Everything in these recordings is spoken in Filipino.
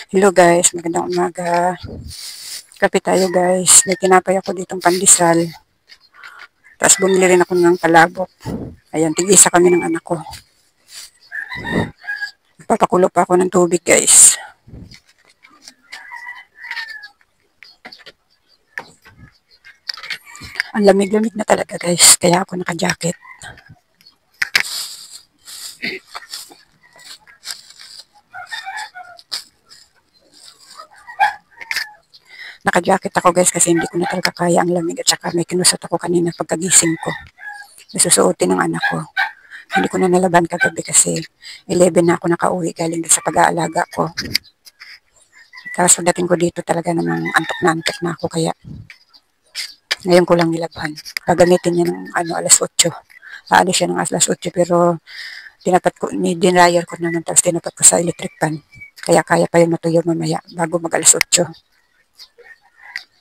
Hello guys, magandang umaga. Kape tayo guys. May tinapay ako ditong pandesal. Tapos bumili rin ako ng palabok. Ayan, tig-isa kami ng anak ko. Papakulo pa ako ng tubig guys. Ang lamig-lamig na talaga guys, kaya ako naka-jacket. Naka-jacket ako guys kasi hindi ko na talaga kaya ang lamig at saka may kinusot ako kanina pagkagising ko. Nasusuotin ng anak ko. Hindi ko na nalaban kagabi kasi 11 na ako nakauwi galing sa pag-aalaga ko. Tapos pagdating ko dito talaga namang antok na ako kaya ngayon ko lang nilaban. Gagamitin niya ng alas 8. Aalis siya ng alas 8 pero tinapat ko, dinryer ko naman tapos tinapat ko sa electric pan. Kaya kaya pa yun matuyo mamaya bago mag alas 8.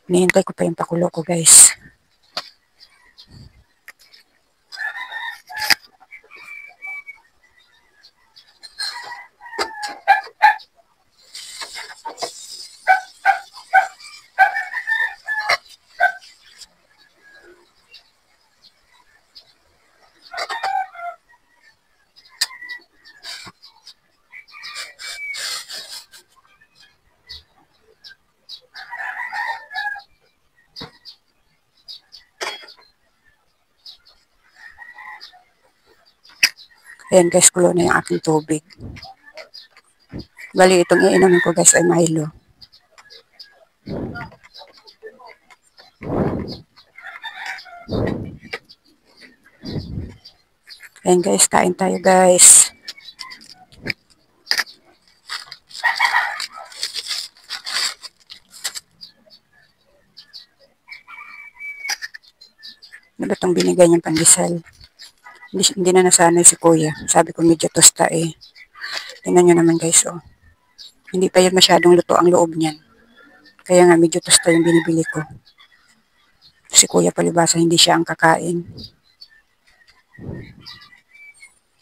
Nihintay ko pa yung pakulo ko guys. Ayan guys, kulo na yung aking tubig. Bali, itong iinumin ko guys ay Milo. Ayan guys, kain tayo guys. Ano ba itong binigay niyang pandesal? Hindi na nasanay si kuya. Sabi ko medyo tosta eh. Tingnan nyo naman guys oh. Hindi pa yan masyadong luto ang loob niyan. Kaya nga medyo tosta yung binibili ko. Si kuya palibasa hindi siya ang kakain.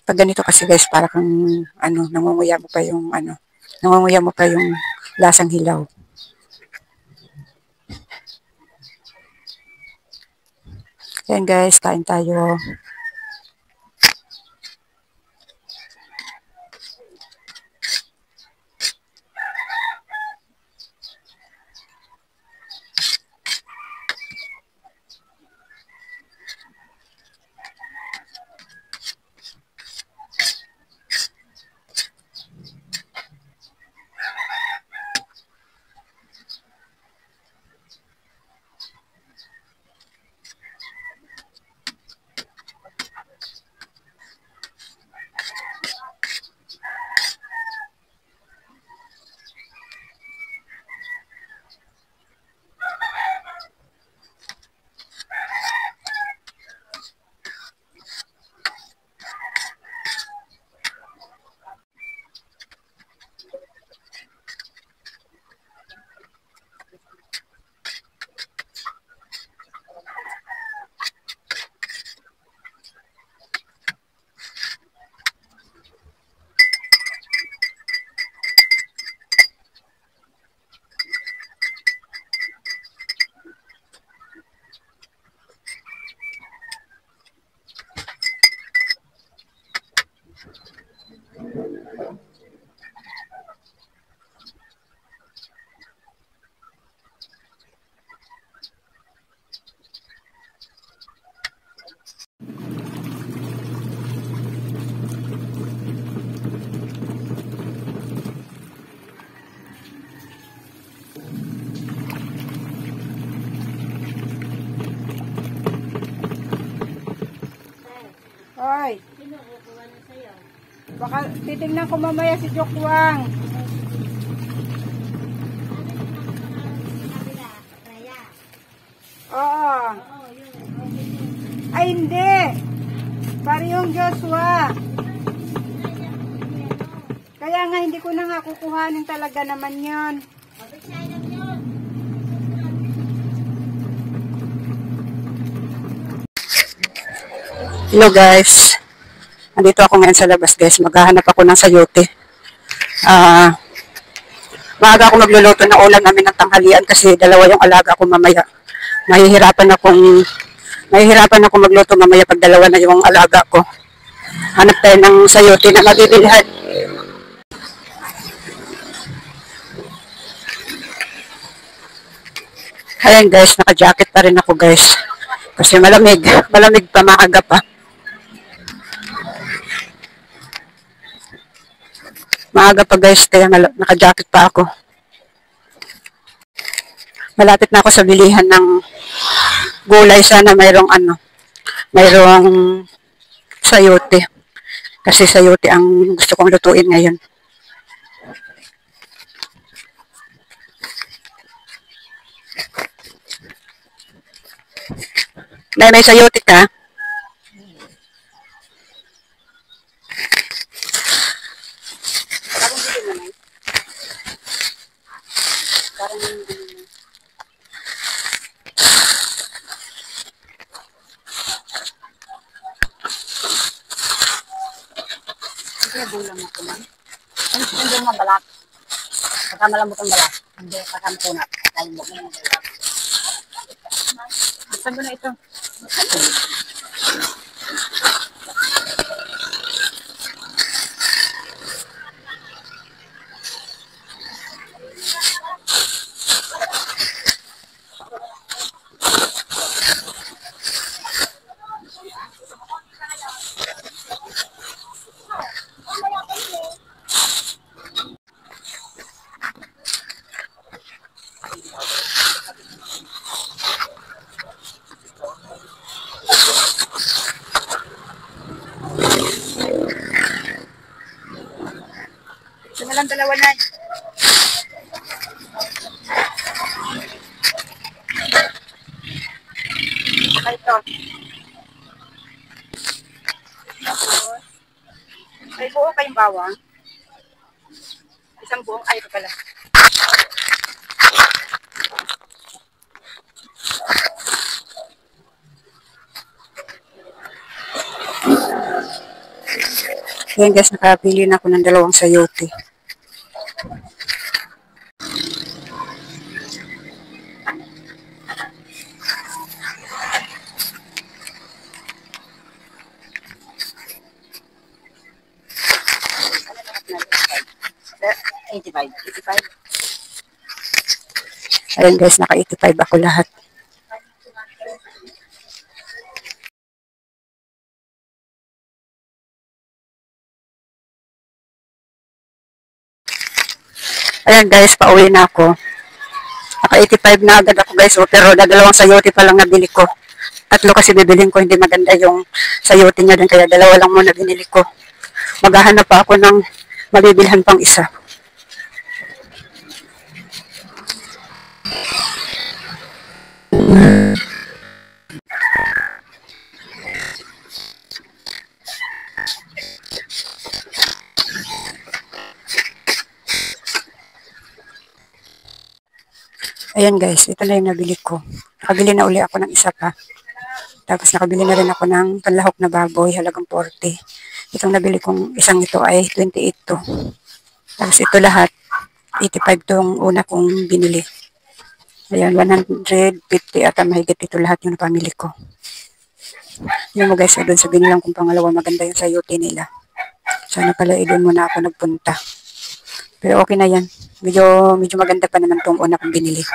Pag ganito kasi guys para kang nangunguya mo pa yung nangunguya mo pa yung lasang hilaw. Ayan guys, kain tayo. Hoy. Sino kukuha na sa'yo? Baka titingnan ko mamaya si Jokwang. Kabila, Raya. Oo. Oo, yun. Ay hindi. Pari yung Joshua. Kaya nga hindi ko na nga kukuhanin talaga naman yon. Mabit siya lang yun. Hello guys. Andito ako ngayon sa labas guys. Maghahanap ako ng sayote. Maaga ako magluluto ng ulam namin ng tanghalian kasi dalawa yung alaga ko mamaya. Mahihirapan ako magluto mamaya pag dalawa na yung alaga ko. Hanap tayo ng sayote na mabibilhan. Ayan guys, naka-jacket pa rin ako guys. Kasi malamig. Malamig pa, maaga pa. Maaga pa guys, kaya naka-jacket pa ako. Malapit na ako sa bilihan ng gulay. Sana mayroong sayote. Kasi sayote ang gusto kong lutuin ngayon. Nay, may sayote ka? Kaya bulang ako man. Hindi mo balak. Pagka malambot ang balak. Hindi, pagka makunat. Tayo mo. Saan ko na ito? Ito na lang dalawa na. Ito. May buo kayong bawang. Isang buong, ay ito pala. Ayan guys, nakapili na ako ng dalawang sayote. Ayan guys, naka-85 ako lahat. Ayan guys, pauwi na ako. Naka-85 na agad ako guys, pero dalawang sayote pa lang nabili ko. Tatlo kasi bibilin ko, hindi maganda yung sayote niya din, kaya dalawa lang muna binili ko. Maghahanap pa ako ng mabibilhan pang isa. Ayan guys, ito na yung nabili ko. Nakabili na uli ako ng isa pa. Tapos nakabili na rin ako ng panlahok na baboy, halagang 40. Itong nabili kong isang ito ay 28 to. Tapos ito lahat, 85 tong una kong binili. Ayan, 150 at mahigit ito lahat yung napamili ko. Yun mo guys, doon sa binilang kong pangalawa, maganda yung sayote nila. Sana pala doon muna ako nagpunta. Pero okay na yan. Medyo maganda pa naman tong una kong binili.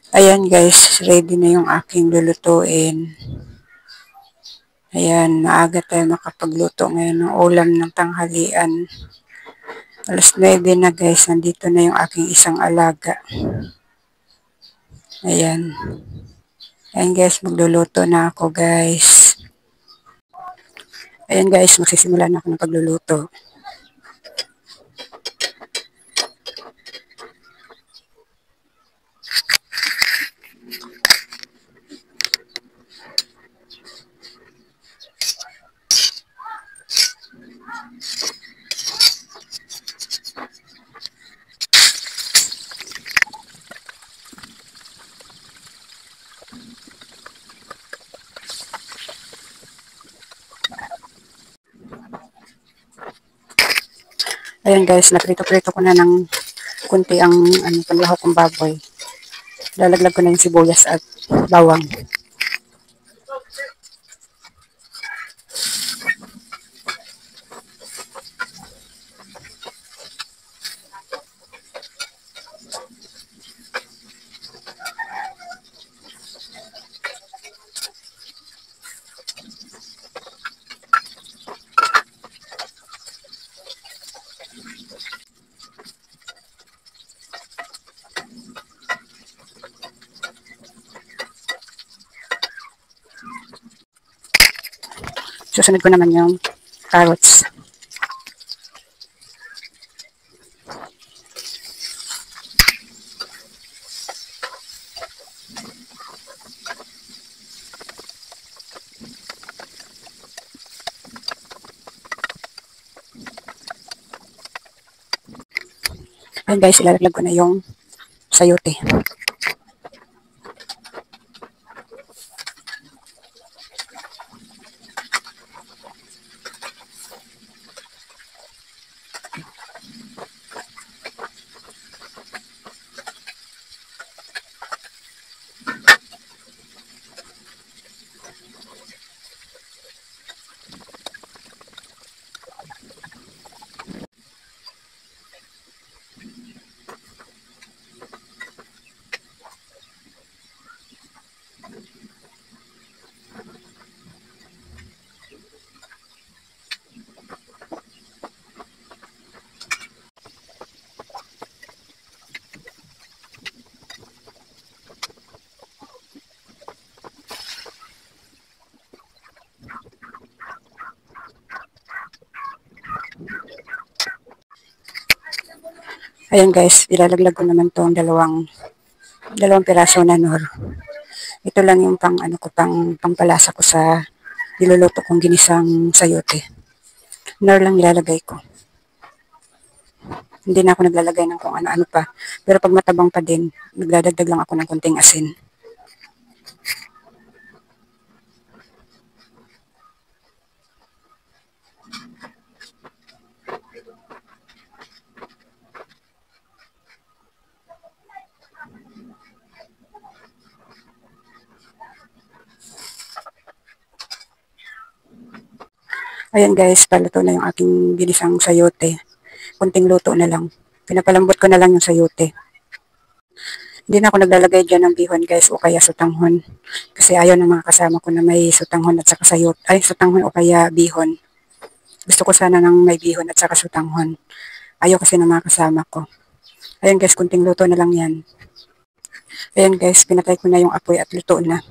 Ayan guys, ready na yung aking lulutuin. Ayan, maaga tayo makapagluto ngayon ng ulam ng tanghalian. Alas 9 na guys, nandito na yung aking isang alaga. Ayan. Ayan guys, magluluto na ako guys. Ayan guys, magsisimula na ako ng pagluluto. Ayan guys, naprito-prito ko na ng kunti ang panlahok kong baboy. Lalaglag ko na yung sibuyas at bawang. Susunod ko naman yung carrots. Ayan guys, ilalaglag ko na yung sayote. Ayan guys, ilalaglag ko naman tong dalawang piraso na nor. Ito lang yung pampalasa ko sa niluluto kong ginisang sayote. Nor lang ilalagay ko. Hindi na ako naglalagay ng kung ano-ano pa. Pero pag matabang pa din, nagdadagdag lang ako ng konting asin. Ayan guys, paluto na yung aking ginisang sayote. Kunting luto na lang. Pinapalambot ko na lang yung sayote. Hindi na ako naglalagay dyan ng bihon guys o kaya sutanghon. Kasi ayaw ng mga kasama ko na may sutanghon at saka sayote. Ay, sutanghon o kaya bihon. Gusto ko sana ng may bihon at saka sutanghon. Ayaw kasi ng mga kasama ko. Ayan guys, kunting luto na lang yan. Ayan guys, pinatay ko na yung apoy at luto na.